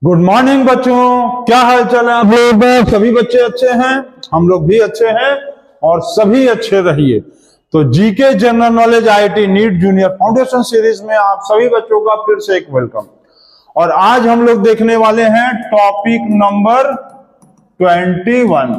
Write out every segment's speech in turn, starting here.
Good morning बच्चों, क्या हाल चाल है आप लोग? सभी बच्चे अच्छे हैं, हम लोग भी अच्छे हैं और सभी अच्छे रहिए। तो GK general knowledge IIT NEET junior foundation series में आप सभी बच्चों का फिर से एक वेलकम। और आज हम लोग देखने वाले हैं टॉपिक नंबर 21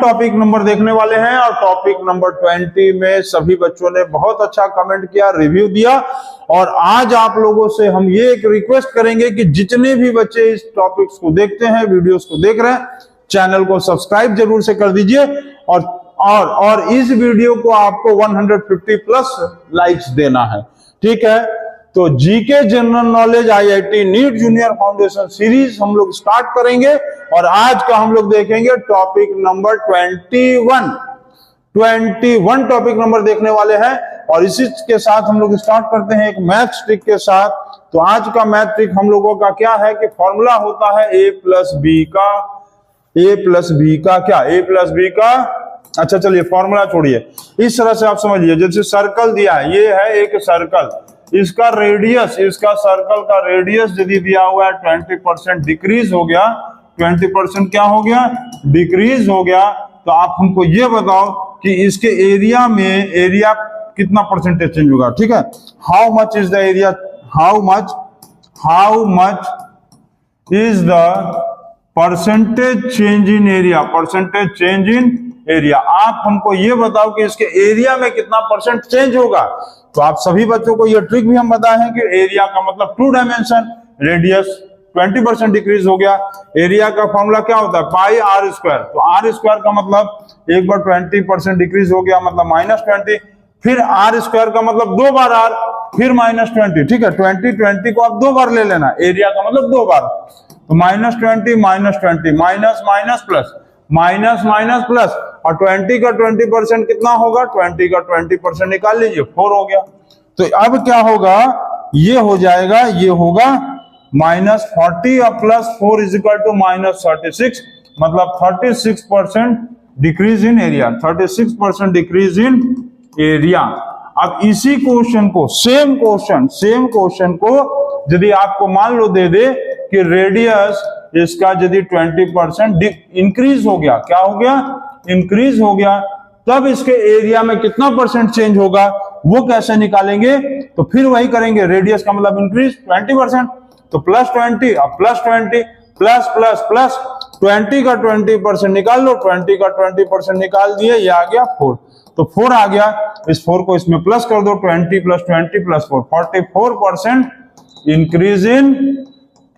टॉपिक नंबर देखने वाले हैं। और टॉपिक नंबर 20 में सभी बच्चों ने बहुत अच्छा कमेंट किया, रिव्यू दिया। और आज आप लोगों से हम ये एक रिक्वेस्ट करेंगे कि जितने भी बच्चे इस टॉपिक्स को देखते हैं, वीडियोस को देख रहे हैं, चैनल को सब्सक्राइब जरूर से कर दीजिए। और इस वीडियो को आपको 150 प्लस लाइक्स देना है, ठीक है? तो GK general knowledge IIT NEET junior foundation series हम लोग स्टार्ट करेंगे। और आज का हम लोग देखेंगे टॉपिक नंबर 21 टॉपिक नंबर देखने वाले हैं। और इसी के साथ हम लोग स्टार्ट करते हैं एक मैथ ट्रिक के साथ। तो आज का मैथ ट्रिक हम लोगों का क्या है कि फॉर्मूला होता है a प्लस बी का क्या, a प्लस बी का। अच्छा चलिए फॉर्मूला छोड़िए, इस तरह से आप समझिए। जैसे सर्कल दिया है, ये है एक सर्कल, इसका रेडियस, इसका सर्कल का रेडियस यदि दिया हुआ है 20% डिक्रीज हो गया, 20% क्या हो गया, डिक्रीज हो गया। तो आप हमको ये बताओ कि इसके एरिया में एरिया कितना परसेंटेज चेंज होगा, ठीक है? How much is the area, how much is the percentage change in area, percentage change in area. आप हमको ये बताओ कि इसके एरिया में कितना परसेंट चेंज होगा। तो आप सभी बच्चों को ये ट्रिक भी हम बताए हैं कि एरिया का मतलब 2 डायमेंशन, रेडियस 20% डिक्रीज हो गया। एरिया का फॉर्मूला क्या होता है, पाई आर स्क्वायर। तो आर स्क्वायर का मतलब एक बार 20% डिक्रीज हो गया मतलब -20, फिर आर स्क्वायर का मतलब 2 बार आर, फिर -20, ठीक है? 20 को आप 2 बार ले लेना, एरिया का मतलब 2 बार। तो -20 माइनस प्लस, माइनस प्लस, और 20 का 20% कितना होगा, 20 का 20% निकाल लीजिए, 4 हो गया। तो अब क्या होगा, ये हो जाएगा, ये होगा -40 और +4 इज इक्वल टू -36, मतलब 36% decrease in area, 36% decrease in area. अब इसी क्वेश्चन को, सेम क्वेश्चन को यदि आपको मान लो दे दे कि रेडियस इसका यदि 20% इंक्रीज हो गया, क्या हो गया, इंक्रीज हो गया, तब इसके एरिया में कितना परसेंट चेंज होगा, वो कैसे निकालेंगे? तो फिर वही करेंगे, रेडियस का मतलब इंक्रीज 20%, तो +20 और +20 प्लस 20 का 20% निकाल लो, 20 का 20% निकाल दिए, ये आ गया 4। तो 4 आ गया, इस 4 को इसमें प्लस कर दो, 20 + 20 + 4, 44% increase in,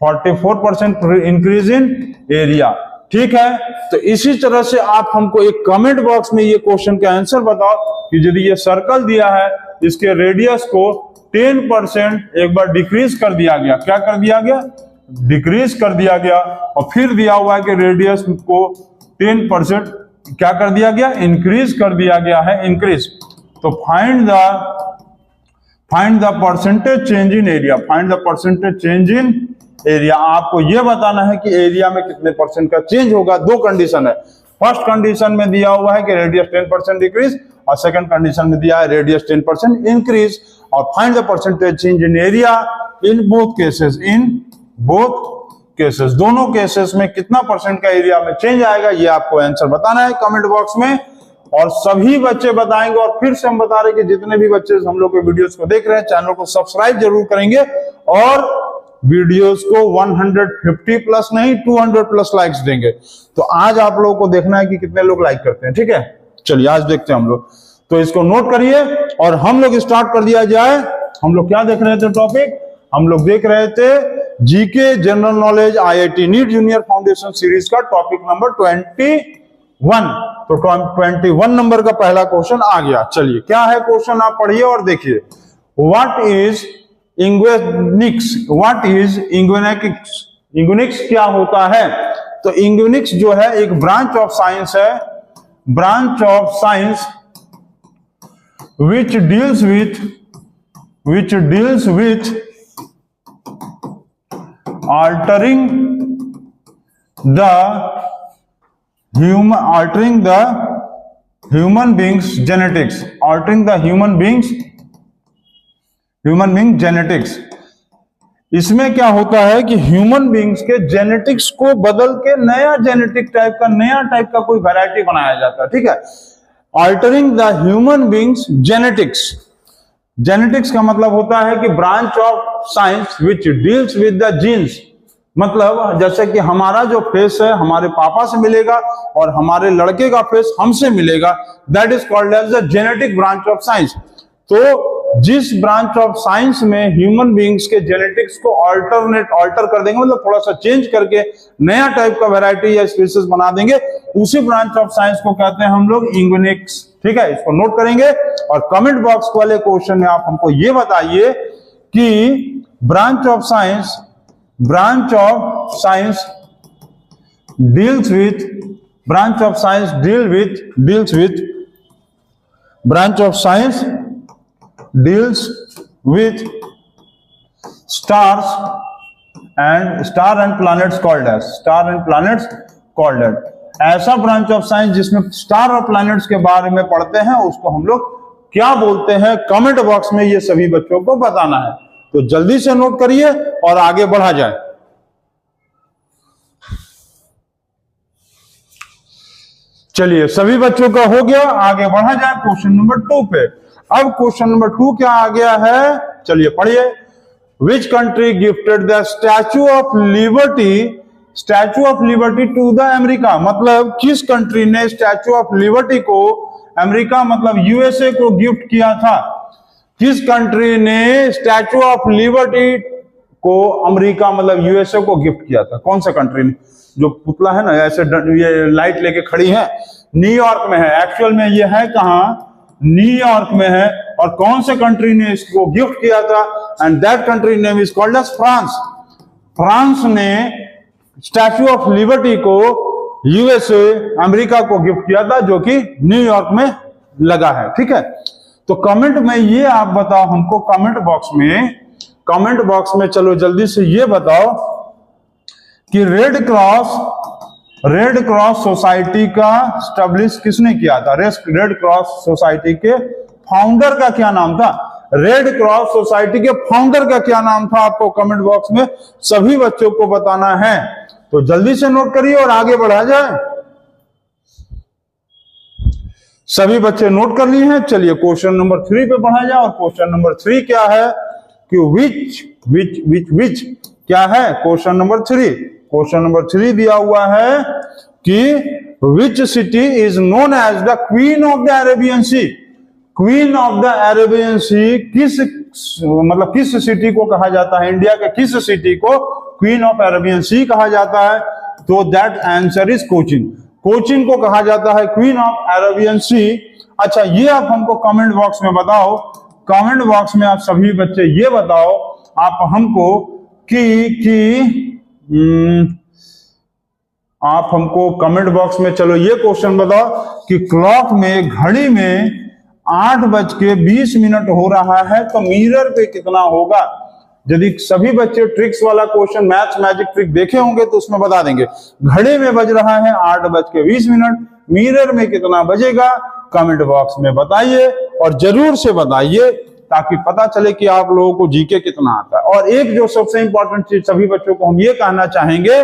44% increase in area, ठीक है? तो इसी तरह से आप हमको एक कमेंट बॉक्स में ये क्वेश्चन का आंसर बताओ कि यदि ये सर्कल दिया है, इसके रेडियस को 10% एक बार डिक्रीज कर दिया गया, क्या कर दिया गया, डिक्रीज कर दिया गया, और फिर दिया हुआ है कि रेडियस को 10% क्या कर दिया गया, इंक्रीज कर दिया गया है, इंक्रीज। तो find the percentage change in area, find the percentage change in area. आपको यह बताना है कि एरिया में कितने परसेंट का चेंज होगा। 2 कंडीशन है, फर्स्ट कंडीशन में दिया हुआ है कि रेडियस 10% डिक्रीज, और सेकंड कंडीशन में दिया है रेडियस 10% इंक्रीज। और find the percentage change in area in both cases, दोनों केसेस में कितना परसेंट का एरिया में चेंज आएगा, ये आपको आंसर बताना है कमेंट बॉक्स में। और सभी बच्चे बताएंगे। और फिर से हम बता रहे हैं कि जितने भी बच्चे हम लोग के वीडियोस को देख रहे हैं, चैनल को सब्सक्राइब जरूर करेंगे और वीडियोस को 150 प्लस नहीं 200 प्लस लाइक्स देंगे। तो आज आप लोगों को देखना है कि कितने लोग लाइक करते हैं, ठीक है? चलिए आज देखते हैं हम लोग, तो इसको नोट करिए और हम लोग स्टार्ट कर दिया जाए। हम लोग क्या देख रहे थे टॉपिक, हम लोग देख रहे थे GK general knowledge IIT NEET junior foundation series का टॉपिक नंबर 21। तो 21 नंबर का पहला क्वेश्चन आ गया। चलिए क्या है क्वेश्चन, आप पढ़िए और देखिए। व्हाट इज इंग्वेनिक्स, व्हाट इज इंग्वेनिक्स, इंग्वेनिक्स क्या होता है? तो इंग्वेनिक्स जो है एक ब्रांच ऑफ साइंस है, branch of science which deals with altering the human beings genetics, altering the human being genetics इसमें क्या होता है कि ह्यूमन बींग्स के जेनेटिक्स को बदल के नया जेनेटिक टाइप का, नया टाइप का कोई वैरायटी बनाया जाता है, ठीक है। Altering the human beings genetics. Genetics का मतलब होता है कि branch of science which deals with the genes. मतलब जैसे कि हमारा जो फेस है हमारे पापा से मिलेगा और हमारे लड़के का फेस हमसे मिलेगा, that is called as the genetic branch of science. तो जिस ब्रांच ऑफ साइंस में ह्यूमन बींग्स के जेनेटिक्स को ऑल्टर कर देंगे, मतलब थोड़ा सा चेंज करके नया टाइप का वैरायटी या स्पीशीज बना देंगे, उसी ब्रांच ऑफ साइंस को कहते हैं हम लोग यूनिक्स, ठीक है। इसको नोट करेंगे। और कमेंट बॉक्स वाले क्वेश्चन में आप हमको ये बताइए कि branch of science deals with branch of science deals with stars and planets called as ऐसा ब्रांच ऑफ साइंस जिसमें स्टार और प्लैनेट्स के बारे में पढ़ते हैं उसको हम लोग क्या बोलते हैं, कमेंट बॉक्स में ये सभी बच्चों को बताना है। तो जल्दी से नोट करिए और आगे बढ़ा जाए। चलिए सभी बच्चों का हो गया, आगे बढ़ा जाए क्वेश्चन नंबर 2 पे। अब क्वेश्चन नंबर 2 क्या आ गया है, चलिए पढ़िए। Which country gifted the statue of liberty to the America. मतलब किस कंट्री ने स्टैचू ऑफ लिबर्टी को अमेरिका मतलब यूएसए को गिफ्ट किया था। किस कंट्री ने स्टैचू ऑफ लिबर्टी को अमेरिका मतलब यूएसए को गिफ्ट किया था, कौन सा कंट्री ने। जो पुतला है ना ऐसे ये लाइट लेके खड़ी है, न्यूयॉर्क में है, एक्चुअल में ये है कहां, न्यूयॉर्क में है। और कौन से कंट्री ने इसको गिफ्ट किया था, and that country name is called as France. France ने स्टैचू ऑफ लिबर्टी को यूएसए अमेरिका को गिफ्ट किया था, जो कि न्यूयॉर्क में लगा है, ठीक है। तो कमेंट में ये आप बताओ हमको, कमेंट बॉक्स में चलो जल्दी से ये बताओ कि रेड क्रॉस सोसाइटी का स्टैब्लिश किसने किया था। रेड क्रॉस सोसाइटी के फाउंडर का क्या नाम था। रेड क्रॉस सोसाइटी के फाउंडर का क्या नाम था, आपको कमेंट बॉक्स में सभी बच्चों को बताना है। तो जल्दी से नोट करिए और आगे बढ़ा जाए। सभी बच्चे नोट कर लिए हैं। चलिए क्वेश्चन नंबर 3 पे बढ़ा जाए। और क्वेश्चन नंबर 3 क्या है कि विच क्या है। क्वेश्चन नंबर 3 दिया हुआ है कि which city is known as the queen of the Arabian sea. Queen of the Arabian sea किस सिटी को कहा जाता है, इंडिया के किस सिटी को क्वीन ऑफ अरेबियन सी कहा जाता है। तो दैट आंसर इज कोचीन को कहा जाता है क्वीन ऑफ अरेबियन सी। अच्छा ये आप हमको कमेंट बॉक्स में बताओ, कमेंट बॉक्स में आप सभी बच्चे ये बताओ आप हमको आप हमको कमेंट बॉक्स में चलो ये क्वेश्चन बताओ कि क्लॉक में, घड़ी में 8:20 हो रहा है तो मिरर पे कितना होगा। यदि सभी बच्चे ट्रिक्स वाला क्वेश्चन मैथ्स मैजिक ट्रिक देखे होंगे तो उसमें बता देंगे। घड़ी में बज रहा है 8:20, मिरर में कितना बजेगा, कमेंट बॉक्स में बताइए और जरूर से बताइए ताकि पता चले कि आप लोगों को जीके कितना आता है। और एक जो सबसे इंपॉर्टेंट चीज सभी बच्चों को हम ये कहना चाहेंगे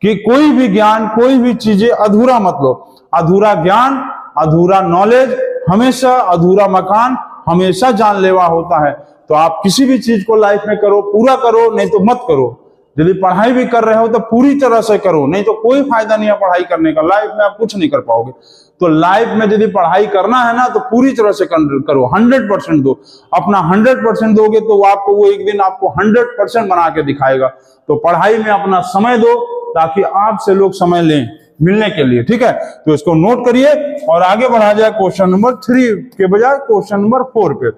कि कोई भी ज्ञान, कोई भी चीजें अधूरा मत लो। अधूरा ज्ञान, अधूरा नॉलेज, हमेशा अधूरा मकान हमेशा जानलेवा होता है। तो आप किसी भी चीज को लाइफ में करो, पूरा करो, नहीं तो मत करो। यदि पढ़ाई भी कर रहे हो तो पूरी तरह से करो, नहीं तो कोई फायदा नहीं है पढ़ाई करने का। लाइफ में आप कुछ नहीं कर पाओगे। तो लाइफ में यदि पढ़ाई करना है ना तो पूरी तरह से करो, 100% दो। अपना 100% दोगे तो आपको वो एक दिन आपको 100% बना के दिखाएगा। तो पढ़ाई में अपना समय दो ताकि आपसे लोग समय लें मिलने के लिए, ठीक है। तो इसको नोट करिए और आगे बढ़ा जाए क्वेश्चन नंबर 3 के बजाय क्वेश्चन नंबर 4 पे।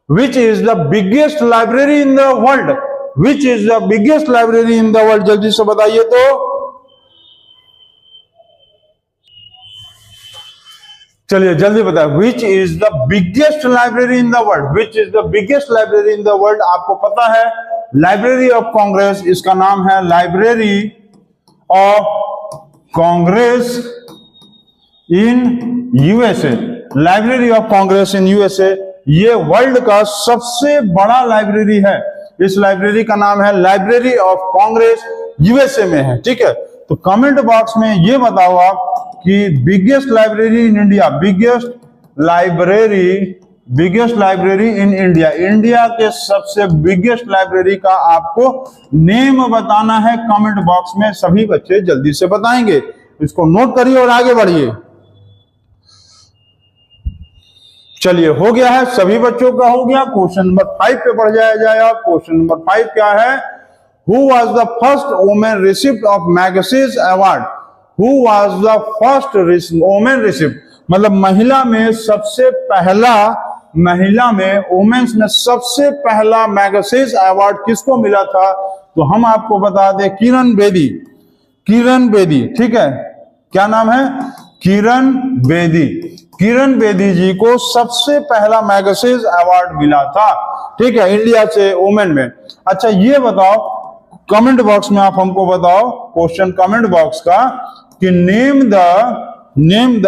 Which is the biggest library in the world? Which is the biggest library in the world? जल्दी से बताइए तो। चलिए जल्दी बताइए। Which is the biggest library in the world? Which is the biggest library in the world? आपको पता है लाइब्रेरी ऑफ कांग्रेस, इसका नाम है library of Congress in USA. Library of Congress in USA ये वर्ल्ड का सबसे बड़ा लाइब्रेरी है। इस लाइब्रेरी का नाम है लाइब्रेरी ऑफ कांग्रेस, यूएसए में है। ठीक है, तो कमेंट बॉक्स में ये बताओ आप कि biggest library in India, biggest library in India, India के सबसे बिगेस्ट लाइब्रेरी का आपको नेम बताना है कमेंट बॉक्स में। सभी बच्चे जल्दी से बताएंगे, इसको नोट करिए और आगे बढ़िए। चलिए, हो गया है, सभी बच्चों का हो गया। क्वेश्चन नंबर 5 पे बढ़ जाए आप। क्वेश्चन नंबर 5 क्या है? Who was the first women receipt of Magsaysay award? Who was the first women receipt, मतलब महिला में सबसे पहला, महिला में वुमेन्स में सबसे पहला मैगसेस अवार्ड किसको मिला था? तो हम आपको बता दें, किरण बेदी, किरण बेदी। ठीक है, क्या नाम है? किरण बेदी। किरण बेदी जी को सबसे पहला मैगसेस अवार्ड मिला था। ठीक है, इंडिया से वुमेन में। अच्छा, ये बताओ कमेंट बॉक्स में, आप हमको बताओ क्वेश्चन कमेंट बॉक्स का कि name the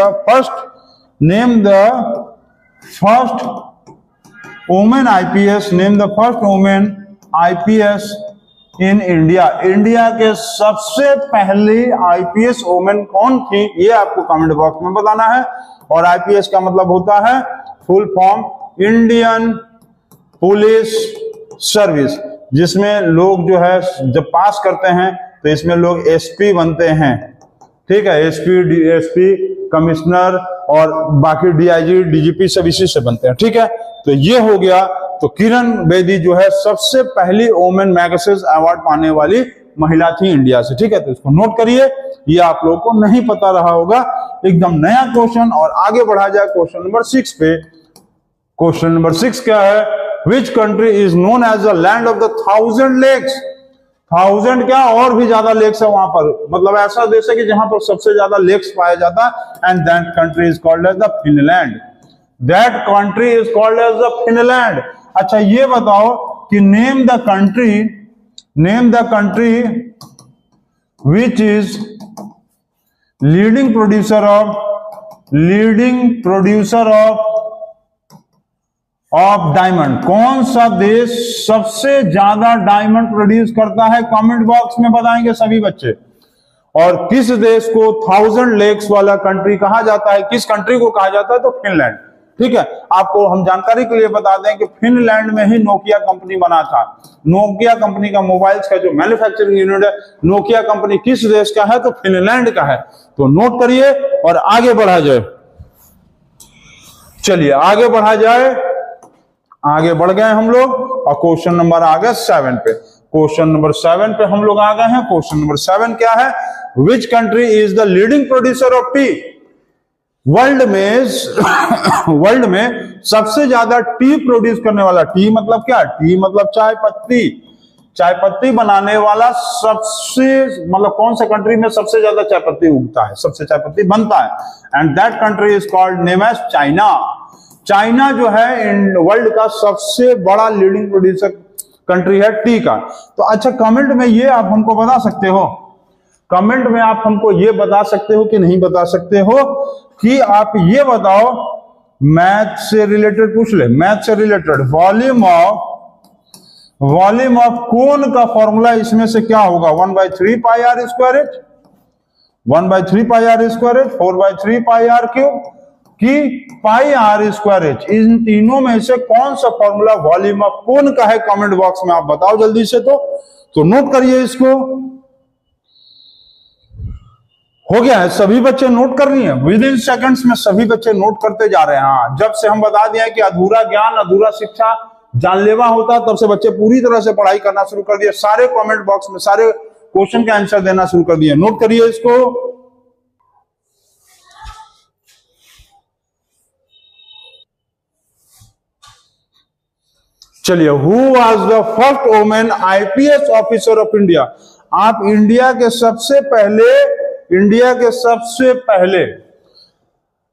first women IPS, name the first women IPS in India. India के सबसे पहली आईपीएस वुमेन कौन थी, ये आपको कमेंट बॉक्स में बताना है। और आईपीएस का मतलब होता है full form Indian police service, जिसमें लोग जो है जब पास करते हैं तो इसमें लोग एसपी बनते हैं। ठीक है, एसपी, डीएसपी, कमिश्नर और बाकी डीआईजी, डीजीपी सब इसी से बनते हैं। ठीक है, तो ये हो गया। तो किरण बेदी जो है सबसे पहली वुमेन मैगसेस अवार्ड पाने वाली महिला थी इंडिया से। ठीक है, तो इसको नोट करिए, ये आप लोगों को नहीं पता रहा होगा, एकदम नया क्वेश्चन। और आगे बढ़ा जाए क्वेश्चन नंबर 6 पे। क्वेश्चन नंबर 6 क्या है? Which country is known as the land of the 1000 lakes? 1000 क्या, और भी ज्यादा लेक्स है वहां पर, मतलब ऐसा देश है कि जहां पर सबसे ज्यादा लेक्स पाया जाता है। And that country is called as the Finland. That country is called as the Finland. अच्छा, ये बताओ कि name the country which is leading producer of diamond. कौन सा देश सबसे ज्यादा डायमंड प्रोड्यूस करता है? कमेंट बॉक्स में बताएंगे सभी बच्चे। और किस देश को 1000 लेक्स वाला कंट्री कहा जाता है? किस कंट्री को कहा जाता है? तो फिनलैंड। ठीक है, आपको हम जानकारी के लिए बता दें कि फिनलैंड में ही नोकिया कंपनी बना था। नोकिया कंपनी का मोबाइल्स का जो मैन्युफैक्चरिंग यूनिट है, नोकिया कंपनी किस देश का है? तो फिनलैंड का है। तो नोट करिए और आगे बढ़ा जाए। चलिए, आगे बढ़ा जाए। आगे बढ़ गए हम लोग और क्वेश्चन नंबर आ गया 7 पे। क्वेश्चन नंबर 7 पे हम लोग आ गए हैं। क्वेश्चन नंबर 7 क्या है? Which country is the leading producer of T? World में सबसे ज्यादा टी प्रोड्यूस करने वाला, टी मतलब क्या? टी मतलब चाय पत्ती, चाय पत्ती बनाने वाला सबसे, मतलब कौन सा कंट्री में सबसे ज्यादा चाय पत्ती उगता है, सबसे चाय पत्ती बनता है? And that country is called name as China. China जो है वर्ल्ड का सबसे बड़ा लीडिंग प्रोड्यूसर कंट्री है टी का। तो अच्छा, कमेंट में ये आप हमको बता सकते हो, कमेंट में आप हमको ये बता सकते हो कि नहीं बता सकते हो कि आप ये बताओ, मैथ से रिलेटेड पूछ ले, मैथ से रिलेटेड वॉल्यूम ऑफ कोन का फॉर्मूला इसमें से क्या होगा? 1/3 pi r square h, 1/3 pi r square h, 4/3 pi r cube कि पाई आर स्क्वायर एच। इन तीनों में से कौन सा फॉर्मूला वॉल्यूम ऑफ कोन का है? कमेंट बॉक्स में आप बताओ जल्दी से। तो नोट करिए इसको। हो गया है, सभी बच्चे नोट कर रही हैं। विद इन सेकंड्स में सभी बच्चे नोट करते जा रहे हैं। हाँ, जब से हम बता दिया कि अधूरा ज्ञान अधूरा शिक्षा जानलेवा होता, तब से बच्चे पूरी तरह से पढ़ाई करना शुरू कर दिए। सारे कमेंट बॉक्स में सारे क्वेश्चन के आंसर देना शुरू कर दिए। नोट करिए इसको। चलिए, who was the first women IPS officer of India? आप इंडिया के सबसे पहले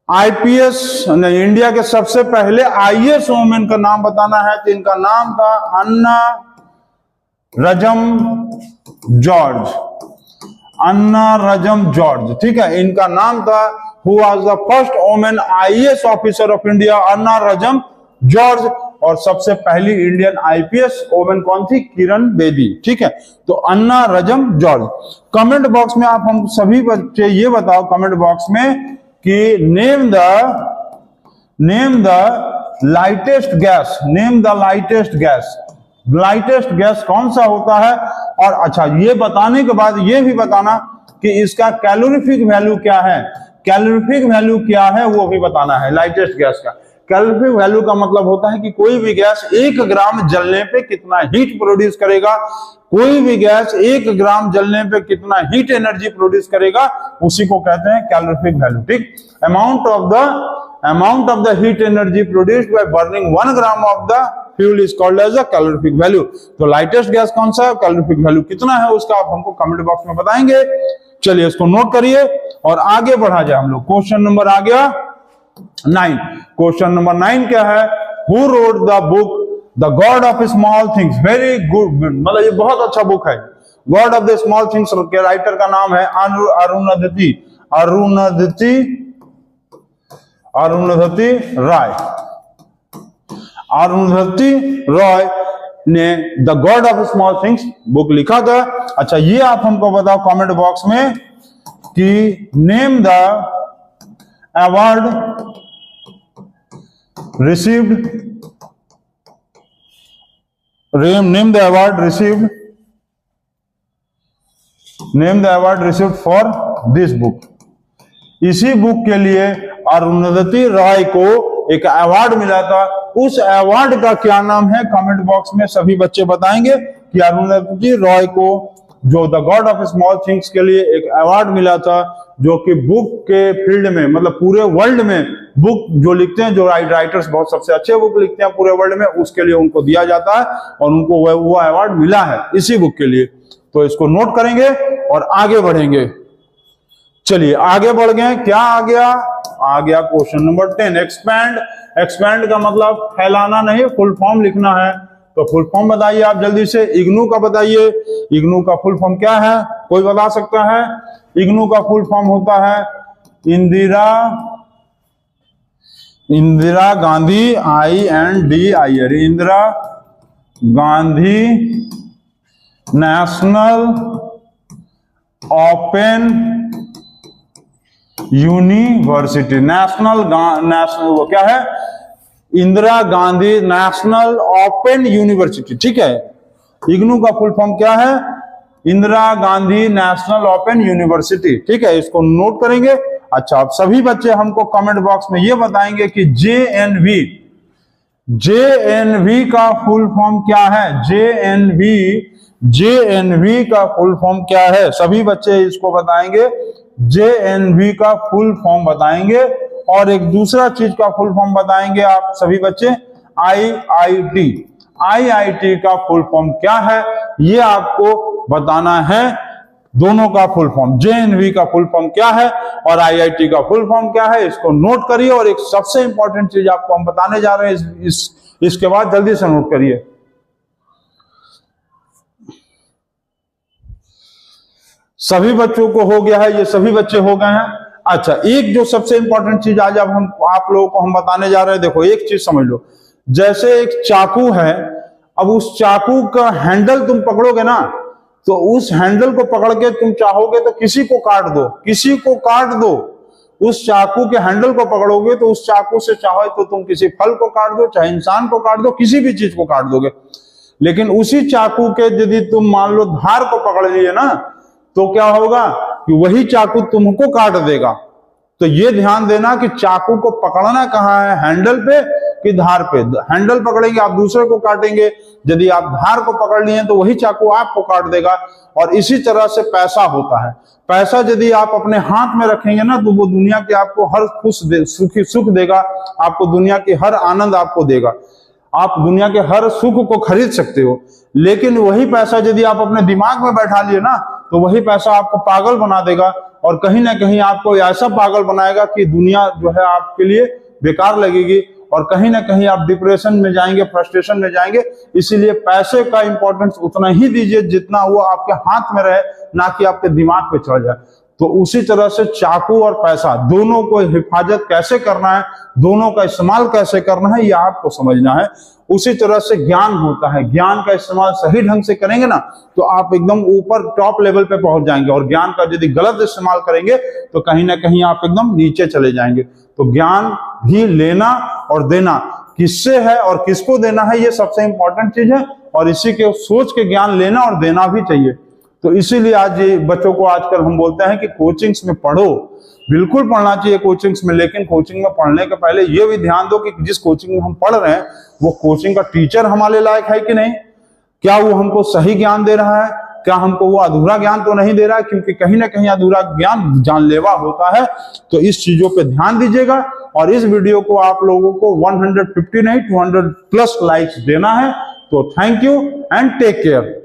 आईपीएस नहीं, इंडिया के सबसे पहले आईएएस वुमेन का नाम बताना है। तो इनका नाम था अन्ना रजम जॉर्ज। ठीक है, इनका नाम था, who was the first women IAS officer of India, Anna Rajam George. और सबसे पहली इंडियन आईपीएस वुमेन कौन थी? किरण बेदी। ठीक है, तो अन्ना रजम जॉर्ज। कमेंट बॉक्स में आप हम सभी बच्चे ये बताओ कमेंट बॉक्स में कि name the lightest gas, name the lightest gas. Lightest gas कौन सा होता है? और अच्छा, ये बताने के बाद ये भी बताना कि इसका कैलोरीफिक वैल्यू क्या है। कैलोरीफिक वैल्यू क्या है वो भी बताना है लाइटेस्ट गैस का। कैलोरीफिक वैल्यू का मतलब होता है कि कोई भी गैस 1 ग्राम जलने पे कितना हीट प्रोड्यूस करेगा, कोई भी गैस 1 ग्राम जलने पे कितना हीट एनर्जी प्रोड्यूस करेगा, उसी को कहते हैं कैलोरीफिक वैल्यू। ठीक, amount of the heat energy produced by burning 1 gram of the fuel is called as a calorific value. तो लाइटेस्ट गैस कौन सा है, कैलोरीफिक वैल्यू कितना है उसका आप हमको कमेंट बॉक्स में बताएंगे। चलिए इसको नोट करिए और आगे बढ़ा जाए हम लोग। क्वेश्चन नंबर आ गया 9। क्वेश्चन नंबर 9 क्या है? Who wrote the book the God of small things? Very good, मतलब ये बहुत अच्छा बुक है। God of the small things के राइटर का नाम है अरुंधति राय। अरुंधति रॉय ने the God of small things book लिखा था। अच्छा, ये आप हमको बताओ कमेंट बॉक्स में कि name the award received, name the award received for this book. इसी बुक के लिए अरुंधति रॉय को एक अवार्ड मिला था। उस अवार्ड का क्या नाम है? कमेंट बॉक्स में सभी बच्चे बताएंगे कि अरुंधति रॉय को जो the God of small things के लिए एक अवार्ड मिला था, जो कि बुक के फील्ड में, मतलब पूरे वर्ल्ड में बुक जो लिखते हैं, जो राइटर्स बहुत सबसे अच्छे बुक लिखते हैं पूरे वर्ल्ड में, उसके लिए उनको दिया जाता है और उनको वो अवार्ड मिला है इसी बुक के लिए। तो इसको नोट करेंगे और आगे बढ़ेंगे। चलिए आगे बढ़ गए, क्या आ गया क्वेश्चन नंबर 10। एक्सपैंड का मतलब फैलाना नहीं, फुल फॉर्म लिखना है। तो फुल फॉर्म बताइए आप जल्दी से। इग्नू का बताइए, इग्नू का फुल फॉर्म क्या है? कोई बता सकता है? इग्नू का फुल फॉर्म होता है Indira Gandhi INDIR, Indira Gandhi national open university. National वो क्या है? Indira Gandhi national open university. ठीक है, इग्नू का फुल फॉर्म क्या है? Indira Gandhi national open university. ठीक है, इसको नोट करेंगे। अच्छा, अब सभी बच्चे हमको कमेंट बॉक्स में ये बताएंगे कि JNV का फुल फॉर्म क्या है? JNV का फुल फॉर्म क्या है? सभी बच्चे इसको बताएंगे, JNV का फुल फॉर्म बताएंगे। और एक दूसरा चीज का फुल फॉर्म बताएंगे आप सभी बच्चे, IIT का फुल फॉर्म क्या है ये आपको बताना है। दोनों का फुल फॉर्म, JNV का फुल फॉर्म क्या है और IIT का फुल फॉर्म क्या है, इसको नोट करिए। और एक सबसे इंपॉर्टेंट चीज आपको हम बताने जा रहे हैं, इसके बाद जल्दी से नोट करिए। सभी बच्चों को हो गया है, ये सभी बच्चे हो गए हैं। अच्छा, एक जो सबसे इंपॉर्टेंट चीज आज अब हम आप लोगों को हम बताने जा रहे हैं, देखो एक चीज समझ लो। जैसे एक चाकू है, अब उस चाकू का हैंडल तुम पकड़ोगे ना, तो उस हैंडल को पकड़ के तुम चाहोगे तो किसी को काट दो। उस चाकू के हैंडल को पकड़ोगे तो उस चाकू से चाहे तो तुम किसी फल को काट दो, चाहे इंसान को काट दो, किसी भी चीज को काट दोगे। लेकिन उसी चाकू के यदि तुम मान लो धार को पकड़ लिए ना, तो क्या होगा कि वही चाकू तुमको काट देगा। तो ये ध्यान देना कि चाकू को पकड़ना कहाँ है, हैंडल पे कि धार पे। हैंडल पकड़ेंगे आप दूसरे को काटेंगे, यदि आप धार को पकड़ लिए तो वही चाकू आपको काट देगा। और इसी तरह से पैसा होता है। पैसा यदि आप अपने हाथ में रखेंगे ना, तो वो दुनिया के आपको हर सुख देगा, आपको दुनिया की हर आनंद आपको देगा, आप दुनिया के हर सुख को खरीद सकते हो। लेकिन वही पैसा यदि आप अपने दिमाग में बैठा लिए ना, तो वही पैसा आपको पागल बना देगा और कहीं ना कहीं आपको ऐसा पागल बनाएगा कि दुनिया जो है आपके लिए बेकार लगेगी और कहीं ना कहीं आप डिप्रेशन में जाएंगे, फ्रस्ट्रेशन में जाएंगे। इसीलिए पैसे का इंपॉर्टेंस उतना ही दीजिए जितना वो आपके हाथ में रहे, ना कि आपके दिमाग पे चढ़ जाए। तो उसी तरह से चाकू और पैसा दोनों को हिफाजत कैसे करना है, दोनों का इस्तेमाल कैसे करना है, ये आपको समझना है। उसी तरह से ज्ञान होता है, ज्ञान का इस्तेमाल सही ढंग से करेंगे ना तो आप एकदम ऊपर टॉप लेवल पे पहुंच जाएंगे, और ज्ञान का यदि गलत इस्तेमाल करेंगे तो कहीं ना कहीं आप एकदम नीचे चले जाएंगे। तो ज्ञान भी लेना और देना किससे है और किसको देना है, ये सबसे इंपॉर्टेंट चीज है, और इसी के सोच के ज्ञान लेना और देना भी चाहिए। तो इसीलिए आज ये बच्चों को आजकल हम बोलते हैं कि कोचिंग्स में पढ़ो, बिल्कुल पढ़ना चाहिए कोचिंग्स में, लेकिन कोचिंग में पढ़ने के पहले ये भी ध्यान दो कि जिस कोचिंग में हम पढ़ रहे हैं वो कोचिंग का टीचर हमारे लायक है कि नहीं, क्या वो हमको सही ज्ञान दे रहा है, क्या हमको वो अधूरा ज्ञान तो नहीं दे रहा है, क्योंकि कहीं ना कहीं अधूरा ज्ञान जानलेवा होता है। तो इस चीजों पे ध्यान दीजिएगा, और इस वीडियो को आप लोगों को 150 नहीं 200+ लाइक्स देना है। तो thank you and take care.